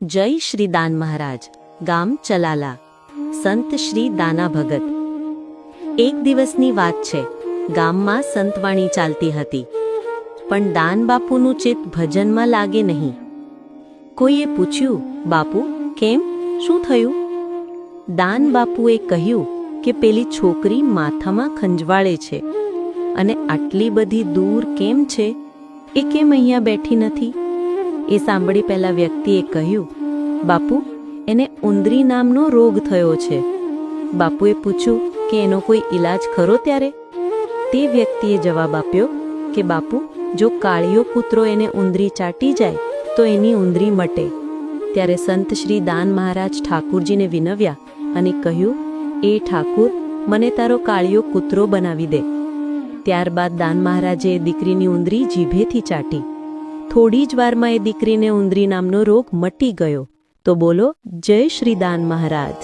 જય શ્રી દાન મહારાજ, ગામ ચલાલા, સંત શ્રી દાના ભગત. એક દિવસની વાત છે. ગામમાં સંતવાણી ચાલતી હતી, પણ દાન બાપુનું ચિત્ત ભજનમાં લાગે નહીં. કોઈએ પૂછ્યું, બાપુ કેમ, શું થયું? દાન બાપુએ કહ્યું કે પેલી છોકરી માથામાં ખંજવાળે છે અને આટલી બધી દૂર કેમ છે, એ કેમ અહીંયા બેઠી નથી? એ સાંભળી પેલા વ્યક્તિએ કહ્યું, બાપુ એને ઉંદરી નામનો રોગ થયો છે. બાપુએ પૂછ્યું કે એનો કોઈ ઈલાજ ખરો? ત્યારે તે વ્યક્તિએ જવાબ આપ્યો કે બાપુ, જો કાળિયો કૂતરો એને ઉંદરી ચાટી જાય તો એની ઉંદરી મટે. ત્યારે સંત શ્રી દાન મહારાજ ઠાકુરજીને વિનવ્યા અને કહ્યું, એ ઠાકુર, મને તારો કાળિયો કૂતરો બનાવી દે. ત્યારબાદ દાન મહારાજે એ દીકરીની ઉંદરી જીભેથી ચાટી. થોડી જ વારમાં એ દીકરીને ઉંદરી નામનો રોગ મટી ગયો. તો બોલો, જય શ્રી દાન મહારાજ.